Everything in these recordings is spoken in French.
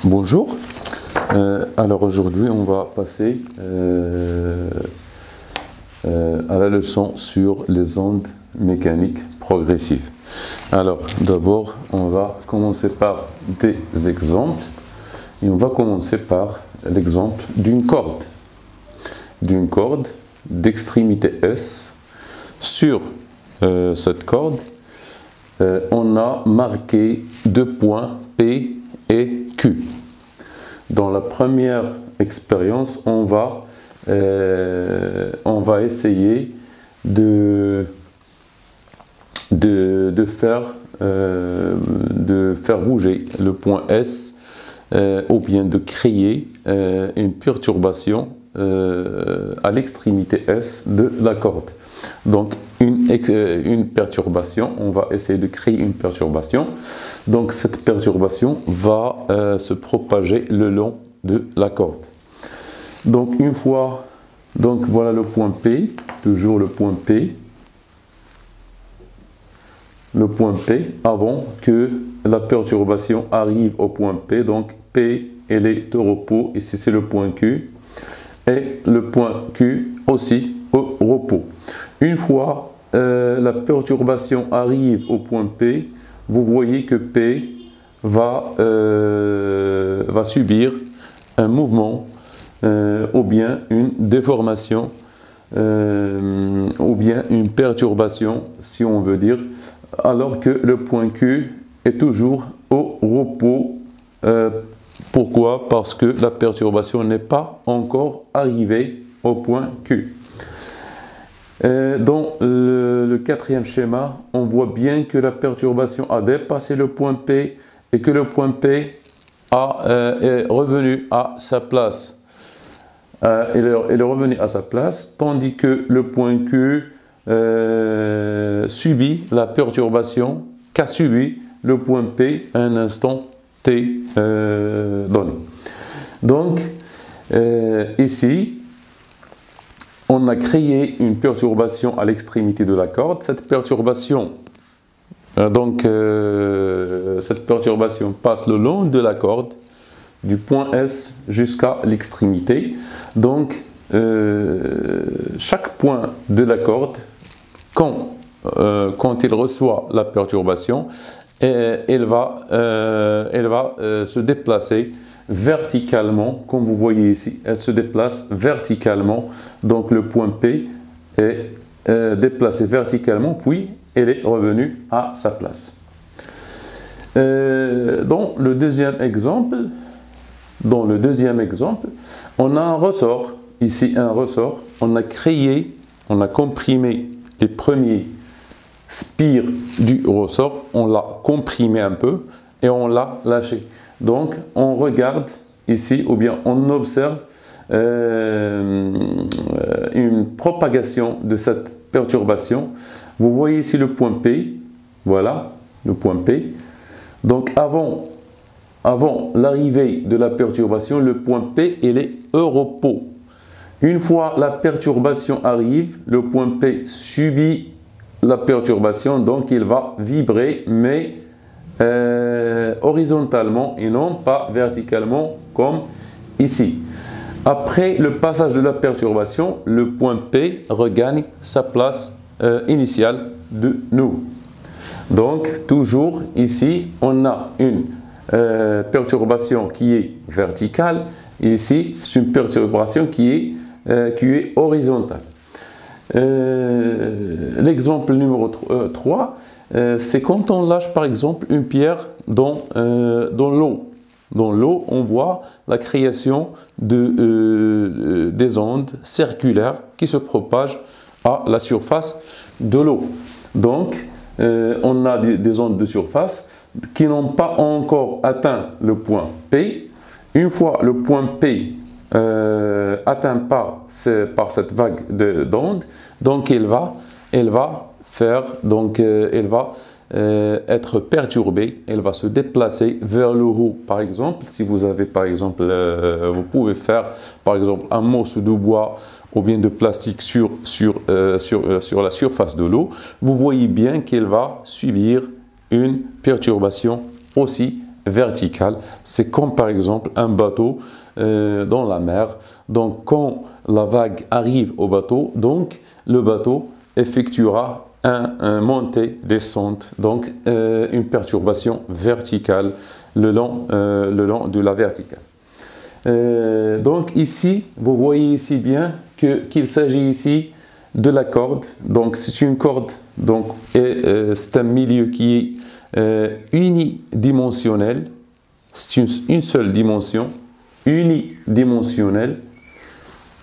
Bonjour, alors aujourd'hui on va passer à la leçon sur les ondes mécaniques progressives. Alors d'abord on va commencer par des exemples et on va commencer par l'exemple d'une corde d'extrémité S. Sur cette corde on a marqué deux points P et Q. Dans la première expérience, on va essayer de faire bouger le point S ou bien de créer une perturbation à l'extrémité S de la corde. Donc une perturbation, on va essayer de créer une perturbation. Donc cette perturbation va se propager le long de la corde. Donc une fois, donc voilà le point P, toujours le point P. Le point P avant que la perturbation arrive au point P. Donc P elle est au repos, ici c'est le point Q. Et le point Q aussi au repos. Une fois la perturbation arrive au point P, vous voyez que P va subir un mouvement ou bien une déformation ou bien une perturbation, si on veut dire, alors que le point Q est toujours au repos. Pourquoi? Parce que la perturbation n'est pas encore arrivée au point Q. Dans le quatrième schéma, on voit bien que la perturbation a dépassé le point P et que le point P est revenu à sa place. Il est revenu à sa place, tandis que le point Q subit la perturbation qu'a subi le point P à un instant T donné. Donc, ici, on a créé une perturbation à l'extrémité de la corde. Cette perturbation, cette perturbation passe le long de la corde, du point S jusqu'à l'extrémité. Donc, chaque point de la corde, quand il reçoit la perturbation, elle va se déplacer verticalement, comme vous voyez ici, elle se déplace verticalement. Donc le point P est déplacé verticalement, puis elle est revenue à sa place. Dans le deuxième exemple, on a un ressort, ici un ressort, on a comprimé les premiers spires du ressort, on l'a comprimé un peu et on l'a lâché. Donc on regarde ici ou bien on observe une propagation de cette perturbation. Vous voyez ici le point P, voilà le point P. Donc avant l'arrivée de la perturbation, le point P il est au repos. Une fois la perturbation arrive, le point P subit la perturbation, donc il va vibrer, mais horizontalement et non pas verticalement comme ici. Après le passage de la perturbation, le point P regagne sa place initiale de nous. Donc toujours ici, on a une perturbation qui est verticale et ici c'est une perturbation qui est horizontale. L'exemple numéro 3, c'est quand on lâche par exemple une pierre dans l'eau. Dans l'eau, on voit la création des ondes circulaires qui se propagent à la surface de l'eau. Donc, on a des ondes de surface qui n'ont pas encore atteint le point P. Une fois le point P atteint par cette vague d'ondes, donc elle va être perturbée, elle va se déplacer vers le haut. Par exemple, si vous avez vous pouvez faire par exemple un morceau de bois ou bien de plastique sur la surface de l'eau, vous voyez bien qu'elle va subir une perturbation aussi verticale. C'est comme par exemple un bateau dans la mer. Donc quand la vague arrive au bateau, donc le bateau effectuera un montée-descente, donc une perturbation verticale le long de la verticale. Donc ici, vous voyez ici bien qu'il s'agit ici de la corde. Donc c'est une corde, donc c'est un milieu qui est unidimensionnel. C'est une seule dimension, unidimensionnelle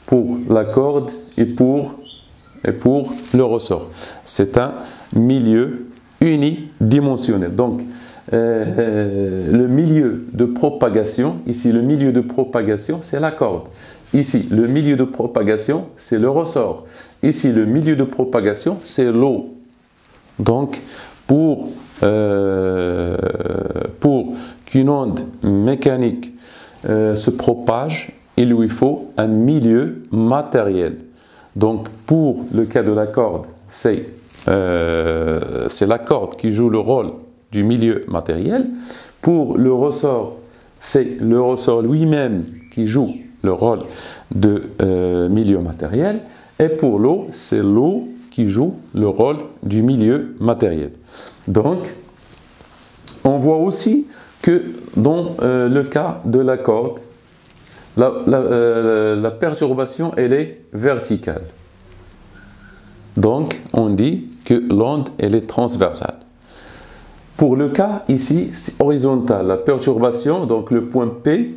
pour la corde et pour le ressort. C'est un milieu unidimensionnel. Donc le milieu de propagation, ici le milieu de propagation, c'est la corde. Ici, le milieu de propagation, c'est le ressort. Ici, le milieu de propagation, c'est l'eau. Donc, pour qu'une onde mécanique se propage, il lui faut un milieu matériel. Donc, pour le cas de la corde, c'est la corde qui joue le rôle du milieu matériel. Pour le ressort, c'est le ressort lui-même qui joue le rôle de milieu matériel. Et pour l'eau, c'est l'eau qui joue le rôle du milieu matériel. Donc, on voit aussi que dans le cas de la corde, la perturbation, elle est verticale. Donc, on dit que l'onde, elle est transversale. Pour le cas ici, c'est horizontal. La perturbation, donc le point P,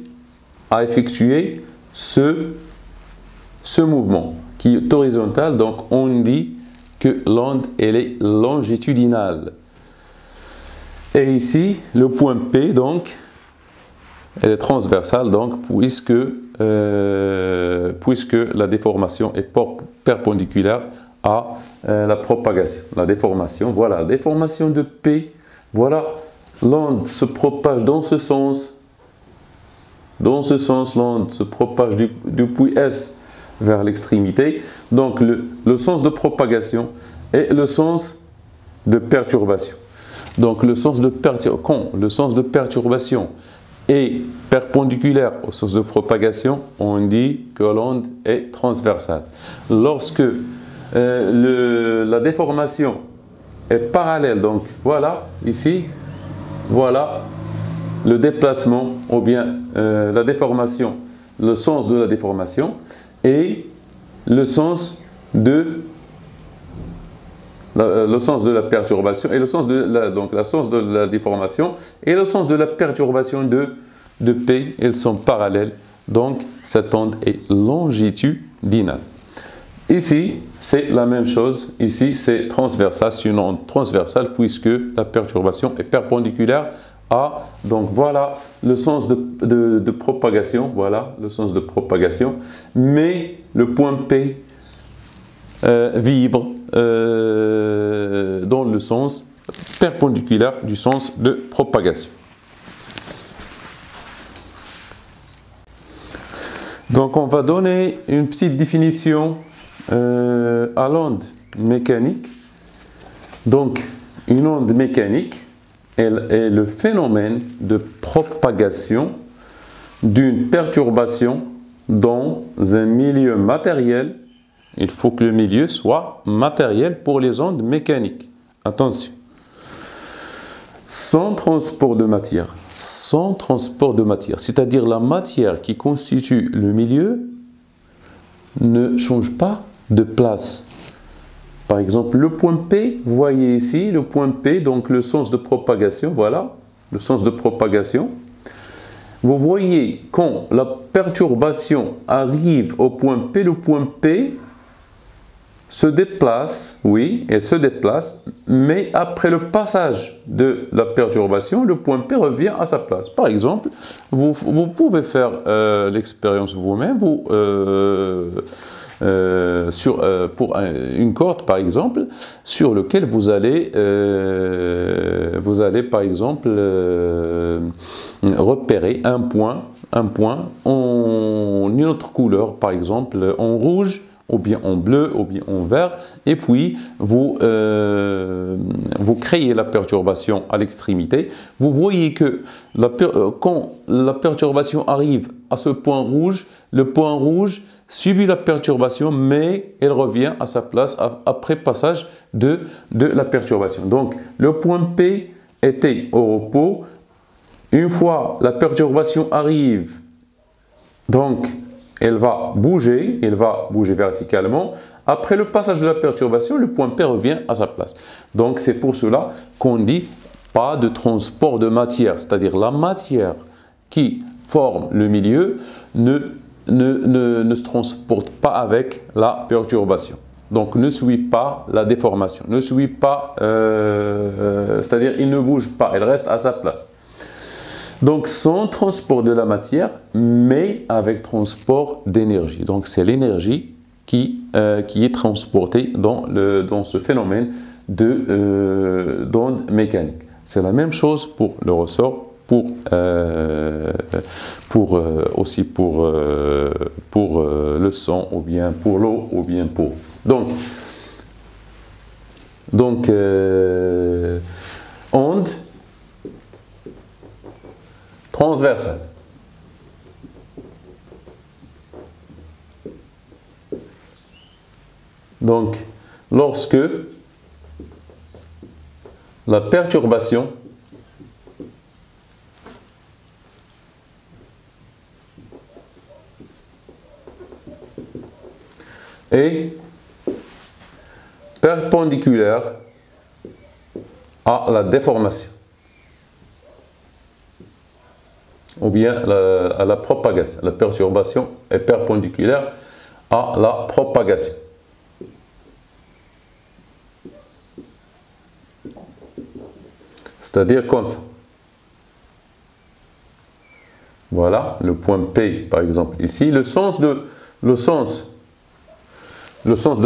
a effectué ce mouvement qui est horizontal. Donc, on dit que l'onde, elle est longitudinale. Et ici, le point P, donc, elle est transversale, donc, puisque la déformation est perpendiculaire à la propagation. La déformation, voilà, la déformation de P, voilà, l'onde se propage dans ce sens. Dans ce sens, l'onde se propage du puits S vers l'extrémité. Donc, le sens de propagation et le sens de perturbation. Donc, quand le sens de perturbation est perpendiculaire au sens de propagation, on dit que l'onde est transversale. Lorsque la déformation est parallèle, donc voilà, ici, voilà le déplacement ou bien la déformation, le sens de la déformation et le sens de la perturbation et le sens de la déformation et le sens de la perturbation de P, ils sont parallèles. Donc, cette onde est longitudinale. Ici, c'est la même chose. Ici, c'est transversal. C'est une onde transversale puisque la perturbation est perpendiculaire à. Donc, voilà le sens de propagation. Voilà le sens de propagation. Mais le point P vibre dans le sens perpendiculaire du sens de propagation. Donc, on va donner une petite définition à l'onde mécanique. Donc, une onde mécanique, elle est le phénomène de propagation d'une perturbation dans un milieu matériel. Il faut que le milieu soit matériel pour les ondes mécaniques. Attention. Sans transport de matière. Sans transport de matière. C'est-à-dire la matière qui constitue le milieu ne change pas de place. Par exemple, le point P, vous voyez ici, le point P, donc le sens de propagation, voilà, le sens de propagation. Vous voyez, quand la perturbation arrive au point P, le point P se déplace, oui, elle se déplace, mais après le passage de la perturbation, le point P revient à sa place. Par exemple, vous pouvez faire l'expérience vous-même, pour une corde, par exemple, sur lequel vous allez par exemple, repérer un point en une autre couleur, par exemple, en rouge ou bien en bleu, ou bien en vert, et puis vous créez la perturbation à l'extrémité. Vous voyez que quand la perturbation arrive à ce point rouge, le point rouge subit la perturbation, mais elle revient à sa place après passage de la perturbation. Donc, le point P était au repos. Une fois la perturbation arrive, donc elle va bouger verticalement. Après le passage de la perturbation, le point P revient à sa place. Donc, c'est pour cela qu'on dit pas de transport de matière, c'est-à-dire la matière qui forme le milieu ne se transporte pas avec la perturbation. Donc, ne suit pas la déformation, ne suit pas, c'est-à-dire il ne bouge pas, elle reste à sa place. Donc, sans transport de la matière, mais avec transport d'énergie. Donc, c'est l'énergie qui est transportée dans ce phénomène d'onde mécanique. C'est la même chose pour le ressort, aussi pour le son, ou bien pour l'eau, ou bien pour... Donc onde transversale. Donc, lorsque la perturbation est perpendiculaire à la déformation, ou bien à la propagation. La perturbation est perpendiculaire à la propagation. C'est-à-dire comme ça. Voilà, le point P, par exemple, ici. Le sens de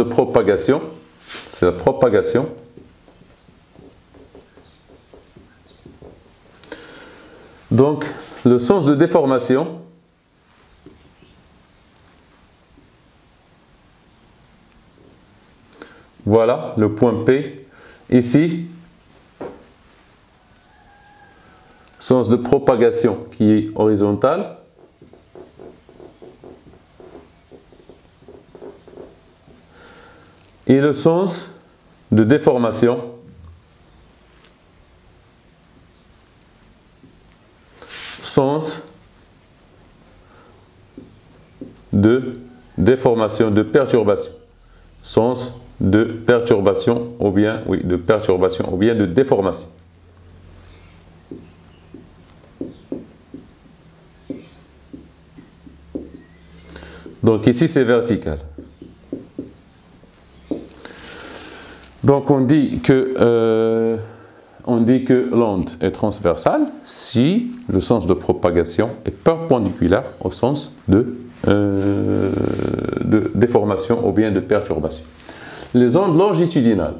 propagation, c'est la propagation. Donc, le sens de déformation, voilà, le point P. Ici, sens de propagation qui est horizontal. Et le sens de déformation sens de déformation, de perturbation. Sens de perturbation ou bien, oui, de perturbation ou bien de déformation. Donc ici c'est vertical. Donc on dit que l'onde est transversale si le sens de propagation est perpendiculaire au sens de déformation ou bien de perturbation. Les ondes longitudinales.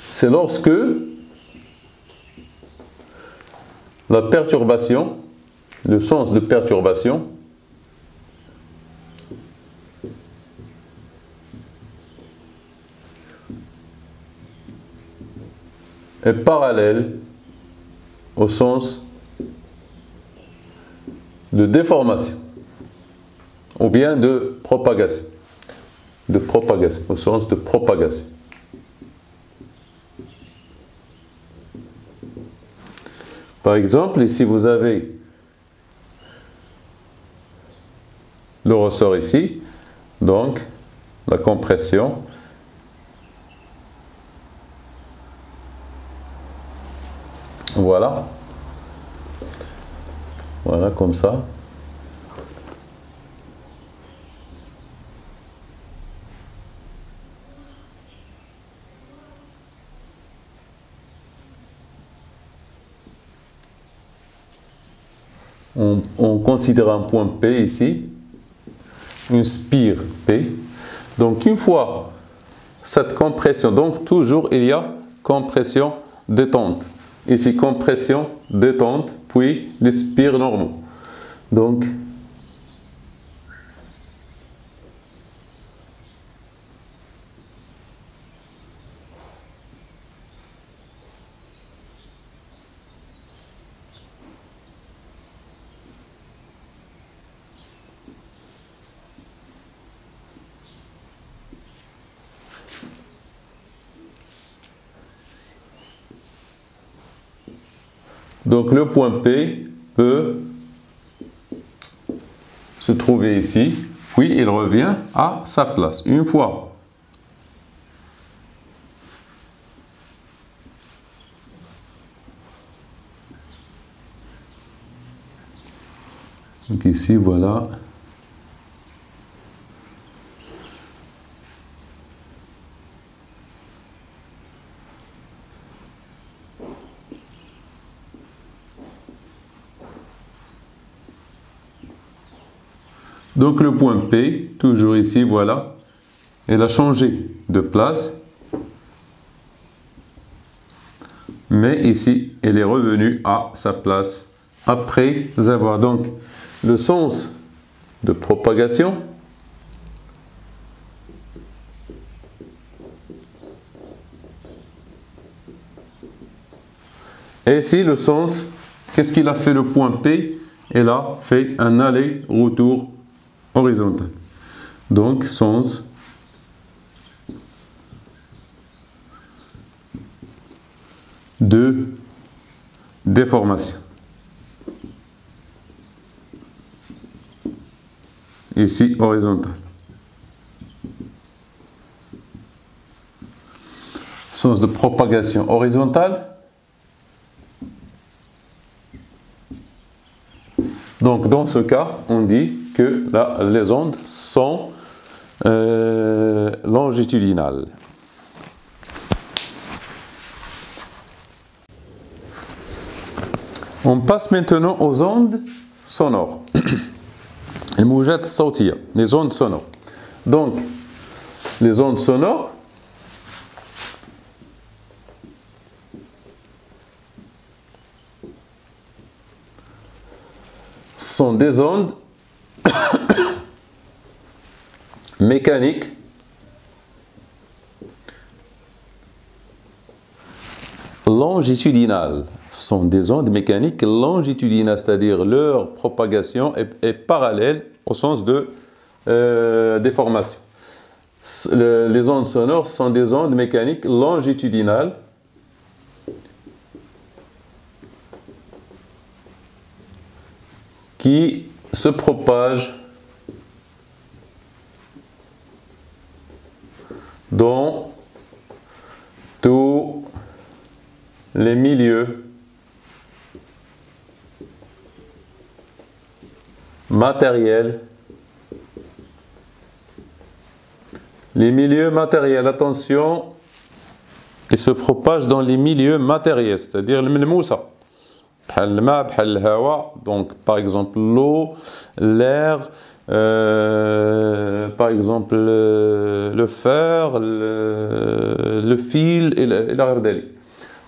C'est lorsque la perturbation, le sens de perturbation est parallèle au sens de déformation ou bien de propagation, au sens de propagation. Par exemple, ici vous avez le ressort ici, donc la compression. Voilà. Voilà, comme ça. On considère un point P ici, une spire P. Donc une fois cette compression, donc toujours il y a compression détente. ici compression, détente, puis les spires normaux. Donc, le point P peut se trouver ici, puis il revient à sa place. Une fois donc ici, voilà. Donc le point P, toujours ici, voilà, elle a changé de place, mais ici, elle est revenue à sa place après avoir donc le sens de propagation et ici le sens, qu'est-ce qu'il a fait le point P? Elle a fait un aller-retour horizontal. Donc, sens de déformation. Ici, horizontal. Sens de propagation horizontale. Donc, dans ce cas, on dit que les ondes sont longitudinales. On passe maintenant aux ondes sonores. Les ondes sonores. Donc, les ondes sonores sont des ondes mécaniques longitudinales. Sont des ondes mécaniques longitudinales, c'est-à-dire leur propagation est parallèle au sens de déformation. Les ondes sonores sont des ondes mécaniques longitudinales qui se propagent dans tous les milieux matériels. Les milieux matériels, attention, ils se propagent dans les milieux matériels, c'est-à-dire le moussa. Donc, par exemple, l'eau, l'air, par exemple, le fer, le fil et l'ardeli.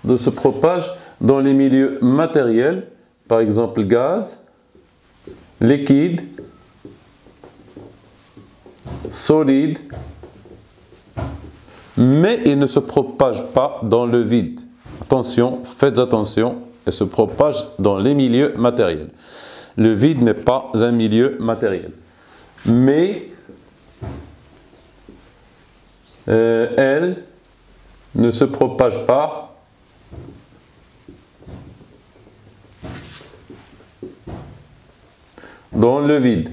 Donc, se propagent dans les milieux matériels, par exemple, gaz, liquide, solide, mais ils ne se propagent pas dans le vide. Attention, faites attention, ils se propagent dans les milieux matériels. Le vide n'est pas un milieu matériel. Mais elle ne se propage pas dans le vide.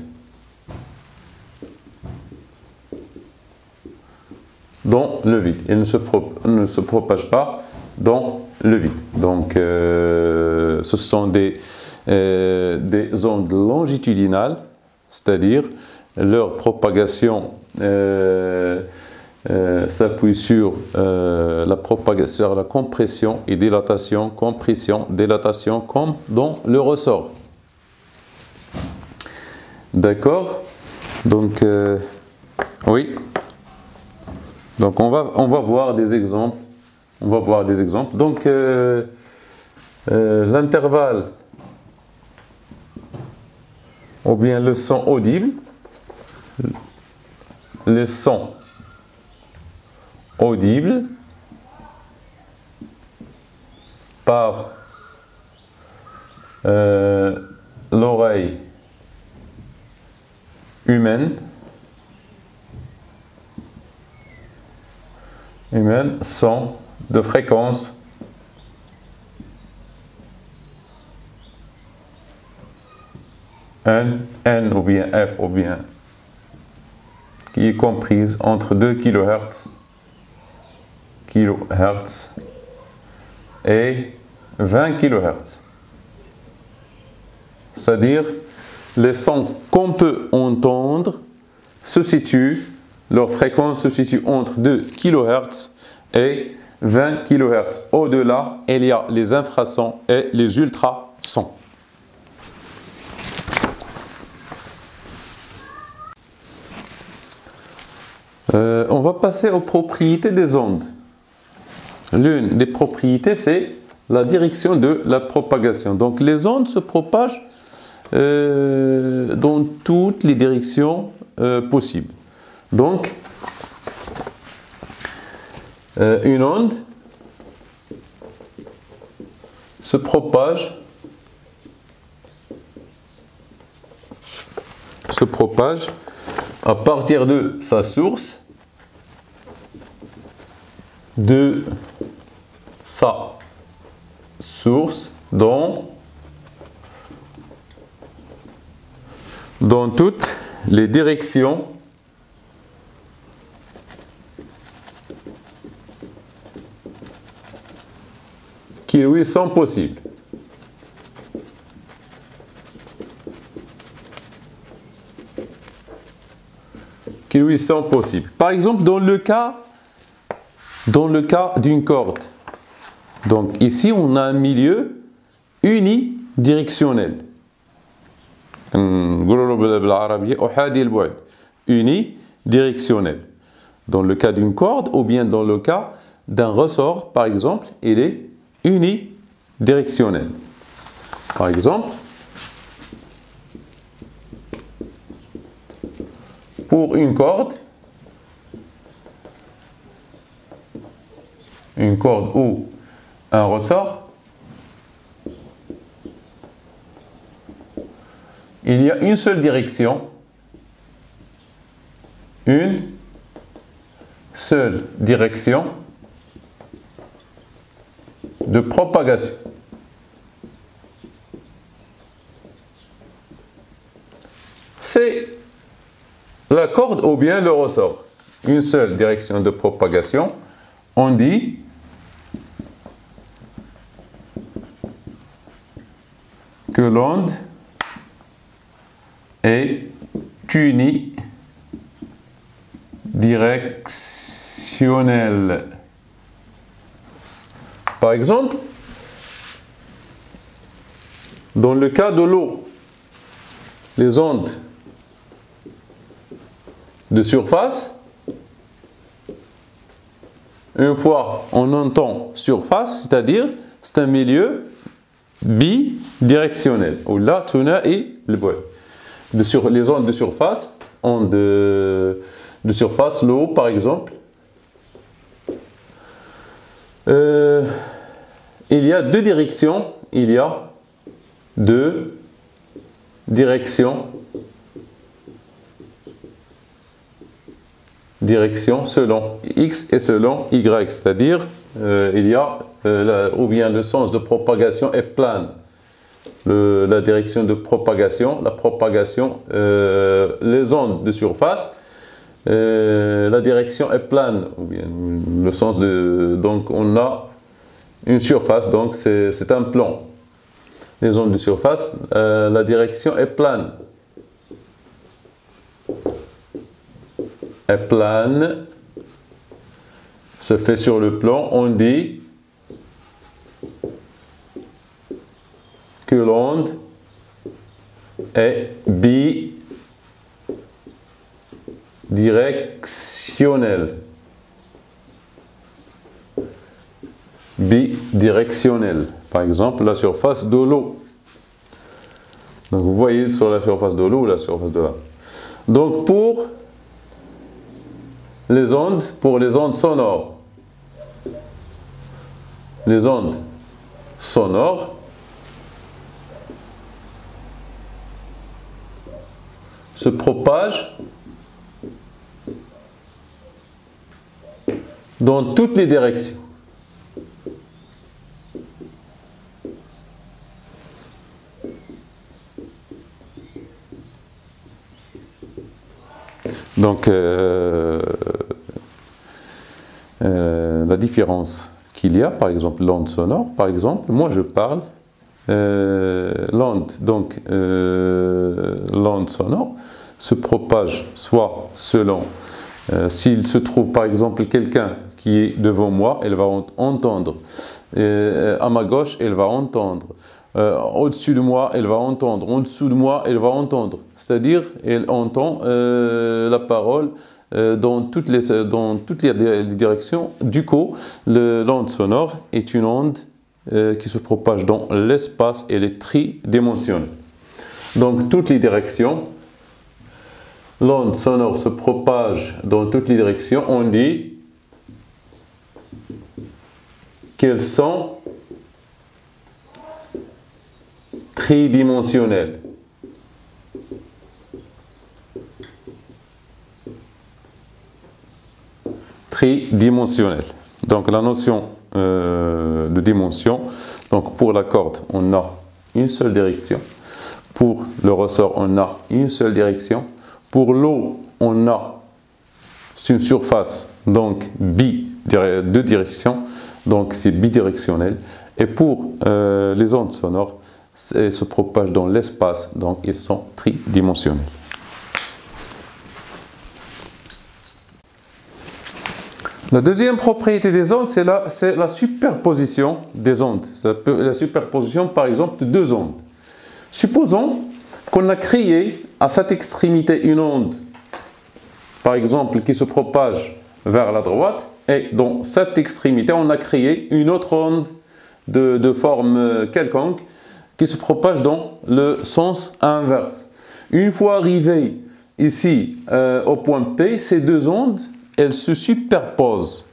Dans le vide. Elle ne se propage pas dans le vide. Donc, ce sont des ondes longitudinales, c'est-à-dire leur propagation s'appuie sur la compression et dilatation, compression, dilatation, comme dans le ressort. D'accord? Donc, oui. Donc, on va voir des exemples. On va voir des exemples. Donc, l'intervalle ou bien le son audible, les sons audibles par l'oreille humaine sont de fréquence N ou bien F ou bien qui est comprise entre 2 kHz et 20 kHz. C'est-à-dire les sons qu'on peut entendre leur fréquence se situe entre 2 kHz et 20 kHz. Au-delà, il y a les infrasons et les ultrasons. On va passer aux propriétés des ondes. L'une des propriétés, c'est la direction de la propagation. Donc les ondes se propagent dans toutes les directions possibles. Donc, une onde se propage à partir de sa source, dans toutes les directions qui lui sont possibles. Par exemple, dans le cas d'une corde. Donc ici, on a un milieu unidirectionnel. Unidirectionnel. Dans le cas d'une corde ou bien dans le cas d'un ressort, par exemple, il est unidirectionnel. Par exemple, pour une corde ou un ressort, il y a une seule direction, de propagation. C'est la corde ou bien le ressort. Une seule direction de propagation. On dit que l'onde est unidirectionnelle. Par exemple, dans le cas de l'eau, les ondes de surface, une fois on entend surface, c'est-à-dire c'est un milieu bidirectionnel. Ou là, les ondes de surface, l'eau par exemple, il y a deux directions, direction selon X et selon Y, c'est-à-dire il y a ou bien le sens de propagation est plane. La direction de propagation, les ondes de surface, la direction est plane, ou bien le sens de, donc on a une surface, donc c'est un plan. Les ondes de surface, la direction est plane. Se fait sur le plan, on dit que l'onde est bidirectionnelle. Par par exemple, la surface de l'eau. Donc vous voyez sur la surface de l'eau, la surface de la. Donc pour les ondes sonores, les ondes sonores se propagent dans toutes les directions. Donc, la différence qu'il y a, par exemple, l'onde sonore, par exemple, moi je parle, l'onde sonore se propage soit selon, s'il se trouve par exemple quelqu'un qui est devant moi, elle va entendre, à ma gauche, elle va entendre. Au-dessus de moi, elle va entendre. En dessous de moi, elle va entendre. C'est-à-dire, elle entend la parole dans toutes les directions. Du coup, l'onde sonore est une onde qui se propage dans l'espace et elle est tridimensionnelle. Donc, toutes les directions. L'onde sonore se propage dans toutes les directions. On dit qu'elles sont tridimensionnelles. Tridimensionnelle. Donc la notion de dimension, donc pour la corde, on a une seule direction. Pour le ressort, on a une seule direction. Pour l'eau, on a une surface, donc deux directions, donc c'est bidirectionnel. Et pour les ondes sonores, elles se propagent dans l'espace, donc ils sont tridimensionnels. La deuxième propriété des ondes, c'est la superposition des ondes. La superposition, par exemple, de deux ondes. Supposons qu'on a créé à cette extrémité une onde, par exemple, qui se propage vers la droite, et dans cette extrémité, on a créé une autre onde de forme quelconque qui se propage dans le sens inverse. Une fois arrivé ici au point P, ces deux ondes, elles se superposent,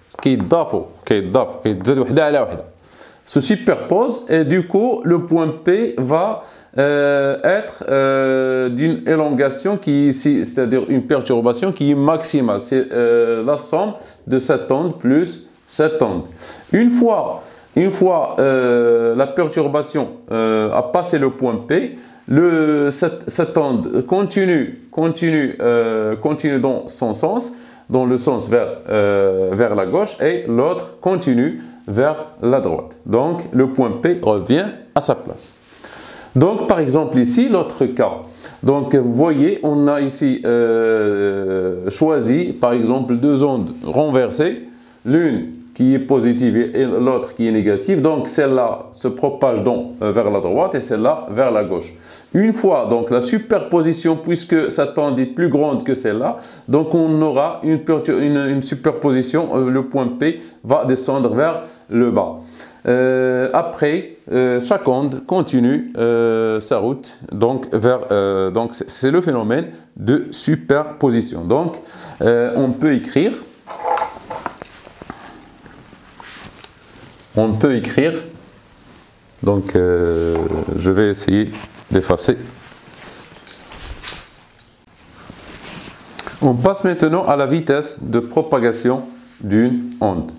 se superposent, et du coup le point P va être d'une élongation c'est-à-dire une perturbation qui est maximale. C'est la somme de cette onde plus cette onde. Une fois la perturbation a passé le point P, cette onde continue dans son sens, dans le sens vers la gauche, et l'autre continue vers la droite. Donc le point P revient à sa place. Donc par exemple ici, l'autre cas. Donc vous voyez, on a ici choisi par exemple deux ondes renversées, l'une qui est positive et l'autre qui est négative. Donc celle-là se propage vers la droite et celle-là vers la gauche. Une fois donc la superposition, puisque cette onde est plus grande que celle-là, donc on aura une superposition, le point P va descendre vers le bas. Après, chaque onde continue sa route donc c'est le phénomène de superposition. Donc on peut écrire donc je vais essayer d'effacer. On passe maintenant à la vitesse de propagation d'une onde.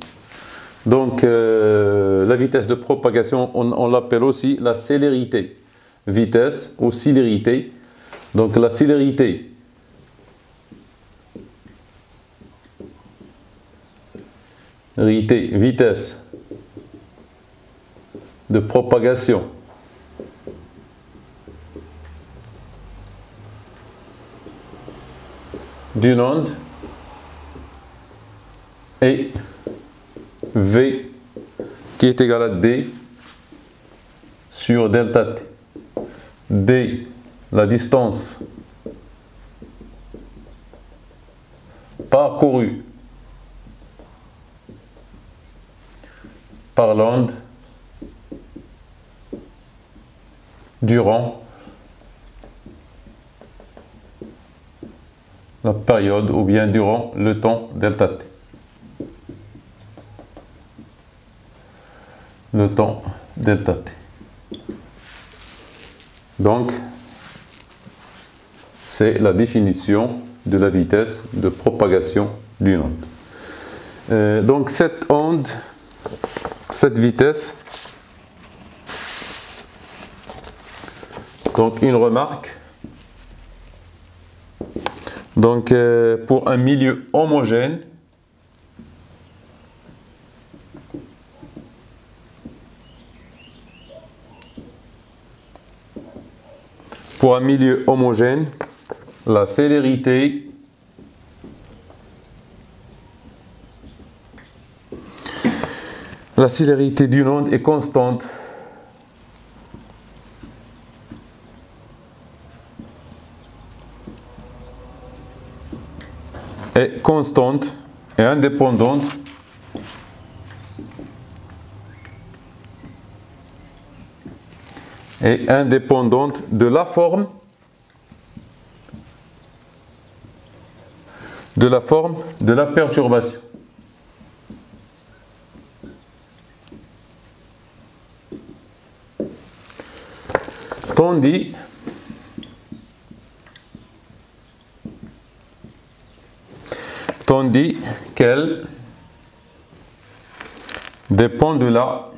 Donc la vitesse de propagation, on l'appelle aussi la célérité. Vitesse ou célérité. Donc la célérité, vitesse de propagation d'une onde est V qui est égal à D sur delta T. D, la distance parcourue par l'onde durant la période ou bien durant le temps delta t. Le temps delta t. Donc, c'est la définition de la vitesse de propagation d'une onde. Donc, cette onde, cette vitesse, donc une remarque. Donc, pour un milieu homogène, la célérité d'une onde est constante. Est constante et indépendante de la forme de la perturbation. Tandis qu'elle dépend de la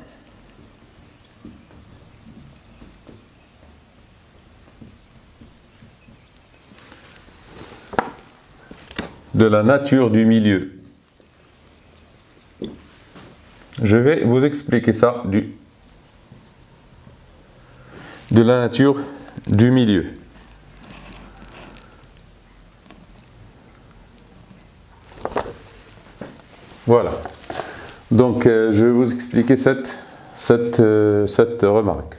nature du milieu. Je vais vous expliquer ça de la nature du milieu. Voilà. Donc, je vais vous expliquer cette remarque.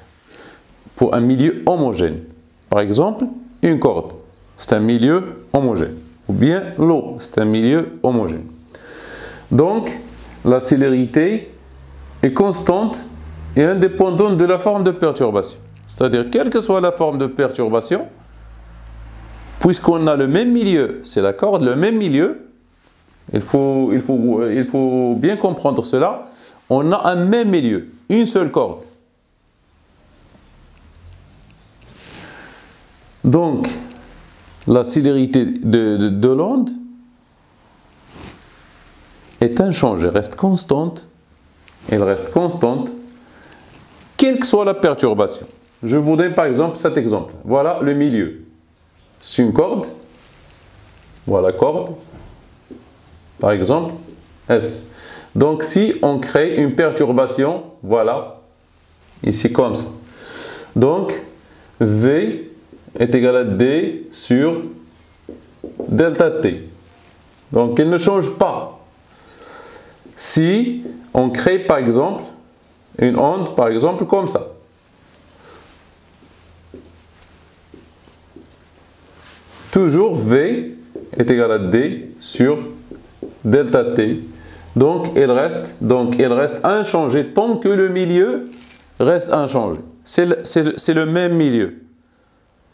Pour un milieu homogène, par exemple, une corde, c'est un milieu homogène. Ou bien l'eau, c'est un milieu homogène. Donc, la célérité est constante et indépendante de la forme de perturbation. C'est-à-dire, quelle que soit la forme de perturbation, puisqu'on a le même milieu, c'est la corde, le même milieu, il faut bien comprendre cela, on a un même milieu, une seule corde. Donc, la célérité de l'onde est inchangée, reste constante, elle reste constante, quelle que soit la perturbation. Je vous donne par exemple cet exemple. Voilà le milieu. C'est une corde. Voilà la corde. Par exemple, S. Donc, si on crée une perturbation, voilà, ici comme ça. Donc, V est égal à D sur delta T. Donc, il ne change pas. Si on crée, par exemple, une onde, par exemple, comme ça. Toujours V est égal à D sur delta T. Donc, il reste inchangé tant que le milieu reste inchangé. C'est le même milieu.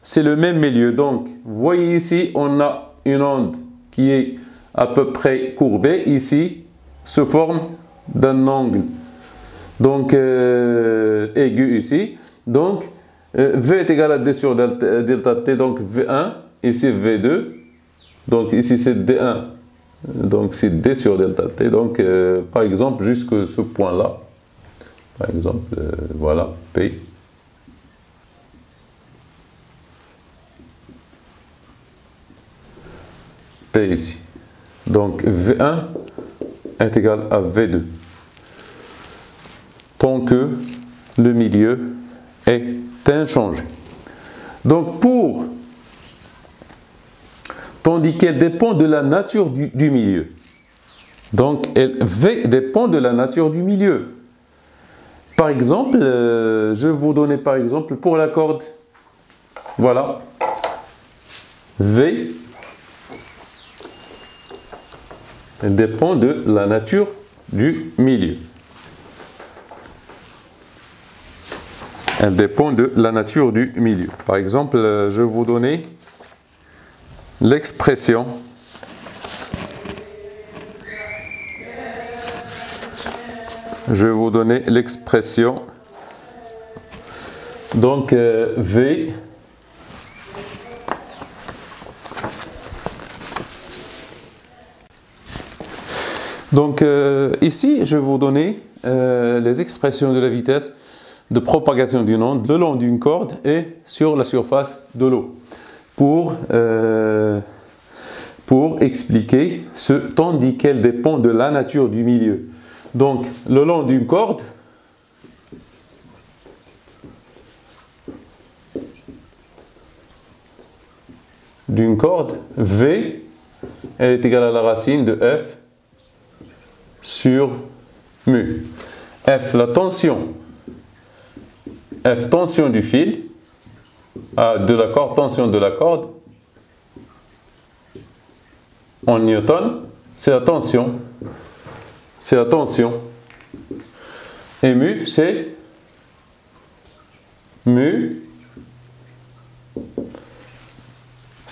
C'est le même milieu. Donc, vous voyez ici, on a une onde qui est à peu près courbée. Ici, se forme d'un angle. Donc, aigu ici. Donc, V est égal à D sur delta T. Donc, V1. Ici, V2. Donc, ici, c'est D1. Donc, c'est D sur delta T. Donc, par exemple, jusqu'à ce point-là. Par exemple, voilà, P. P ici. Donc, V1 est égal à V2. Tant que le milieu est inchangé. Donc, tandis qu'elle dépend de la nature du milieu. Donc, V dépend de la nature du milieu. Par exemple, je vais vous donner par exemple pour la corde. Voilà. V, elle dépend de la nature du milieu. Elle dépend de la nature du milieu. Par exemple, je vais vous donner l'expression donc V donc ici je vais vous donner les expressions de la vitesse de propagation d'une onde le long d'une corde et sur la surface de l'eau pour expliquer ce tandis qu'elle dépend de la nature du milieu. Donc, le long d'une corde, V, elle est égale à la racine de F sur mu. F, la tension. F, tension du fil, de la corde, tension de la corde. En newton, c'est la tension. C'est la tension. Et mu, c'est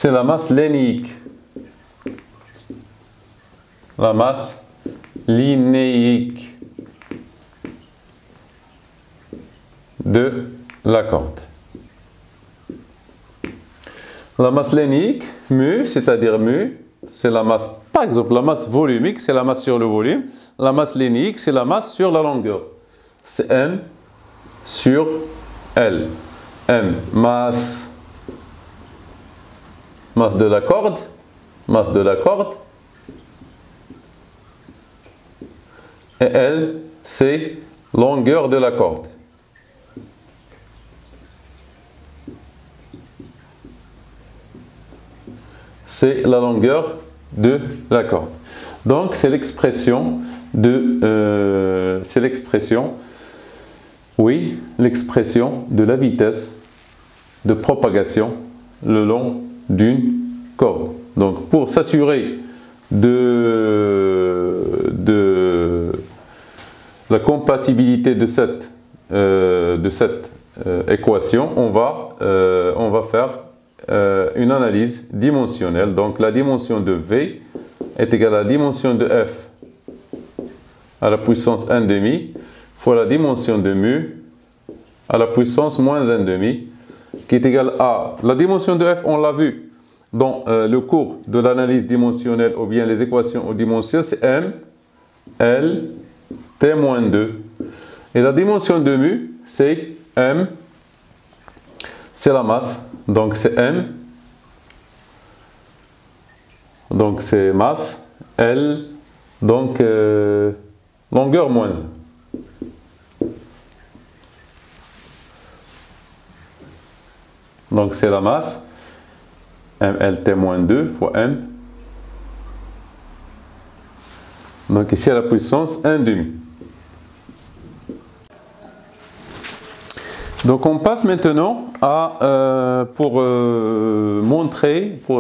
la masse linéique. La masse linéique de la corde. La masse linéique, mu, c'est-à-dire mu, c'est la masse, par exemple, la masse volumique, c'est la masse sur le volume. La masse linéique, c'est la masse sur la longueur. C'est M sur L. M, masse de la corde. Et L, c'est longueur de la corde. C'est la longueur de la corde. Donc, c'est l'expression de la vitesse de propagation le long d'une corde. Donc, pour s'assurer de la compatibilité de cette équation, on va faire une analyse dimensionnelle. Donc, la dimension de V est égale à la dimension de F à la puissance 1/2 fois la dimension de mu à la puissance moins 1/2 qui est égale à la dimension de F, on l'a vu dans le cours de l'analyse dimensionnelle ou bien les équations aux dimensions, c'est M, L, T-2. Et la dimension de mu, c'est M, c'est la masse, donc c'est M, donc c'est masse, L, donc longueur moins 1. Donc c'est la masse, MLT-2 fois M. Donc ici à la puissance 1/2. Donc on passe maintenant à, pour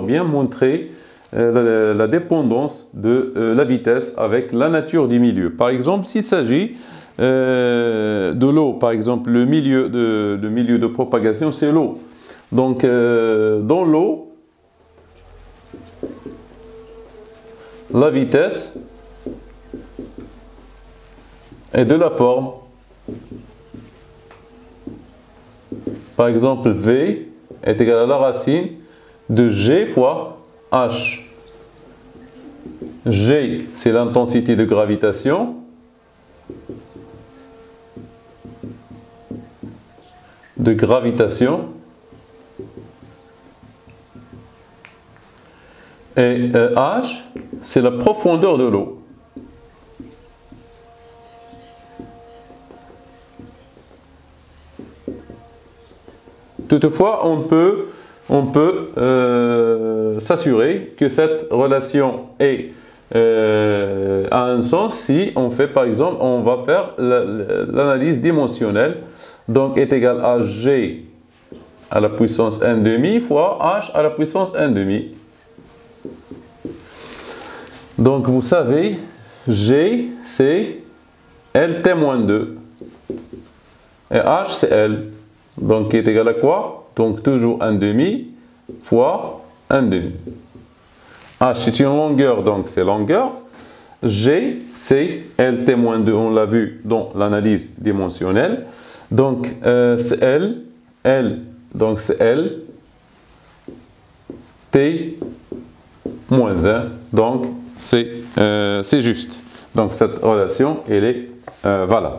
bien montrer la dépendance de la vitesse avec la nature du milieu. Par exemple, s'il s'agit de l'eau, par exemple, le milieu de propagation, c'est l'eau. Donc, dans l'eau, la vitesse est de la forme, par exemple, V est égal à la racine de G fois H. G, c'est l'intensité de gravitation. Et H, c'est la profondeur de l'eau. Toutefois, on peut s'assurer que cette relation a un sens si on fait, par exemple, on va faire l'analyse dimensionnelle. Donc, est égal à G à la puissance 1/2 fois H à la puissance 1/2. Donc, vous savez, G, c'est LT-2. Et H, c'est L. donc qui est égal à quoi? Donc toujours 1/2 fois 1/2. H c'est une longueur, donc c'est longueur. G c'est LT-2, on l'a vu dans l'analyse dimensionnelle. Donc c'est L, donc c'est L, T-1, donc c'est juste. Donc cette relation, elle est valable.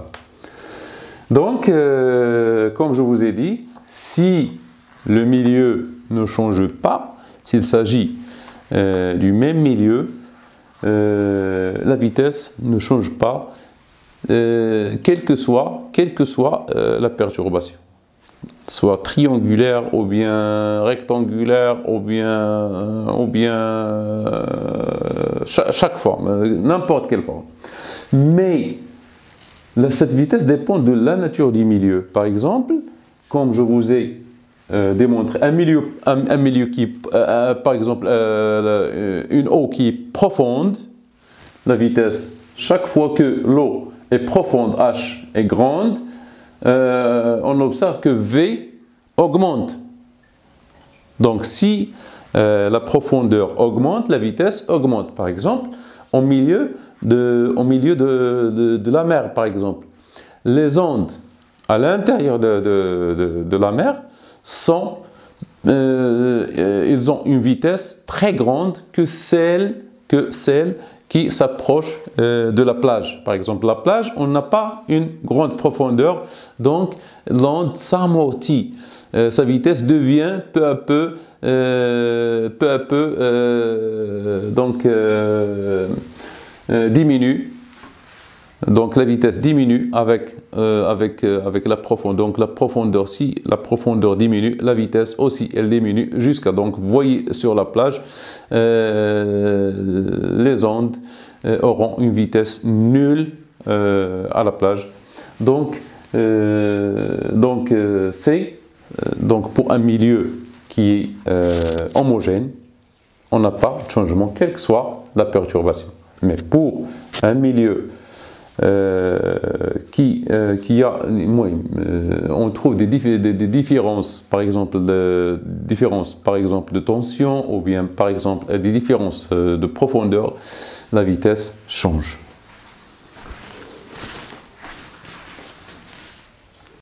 Donc, comme je vous ai dit, si le milieu ne change pas, s'il s'agit du même milieu, la vitesse ne change pas, quelle que soit la perturbation, soit triangulaire ou bien rectangulaire ou bien chaque forme, n'importe quelle forme. Mais cette vitesse dépend de la nature du milieu. Par exemple, comme je vous ai démontré, un milieu qui, par exemple, une eau qui est profonde, la vitesse, chaque fois que l'eau est profonde, H est grande, on observe que V augmente. Donc si la profondeur augmente, la vitesse augmente. Par exemple, au milieu de la mer, par exemple. Les ondes à l'intérieur de la mer ils ont une vitesse très grande que celle qui s'approche de la plage. Par exemple, la plage, on n'a pas une grande profondeur, donc l'onde s'amortit. Sa vitesse devient peu à peu, diminue. Donc la vitesse diminue avec la profondeur. Donc la profondeur, si la profondeur diminue, la vitesse aussi elle diminue jusqu'à, donc vous voyez sur la plage, les ondes auront une vitesse nulle à la plage. Donc pour un milieu qui est homogène, on n'a pas de changement, quelle que soit la perturbation. Mais pour un milieu on trouve des différences, par exemple de tension, ou bien par exemple des différences de profondeur, la vitesse change.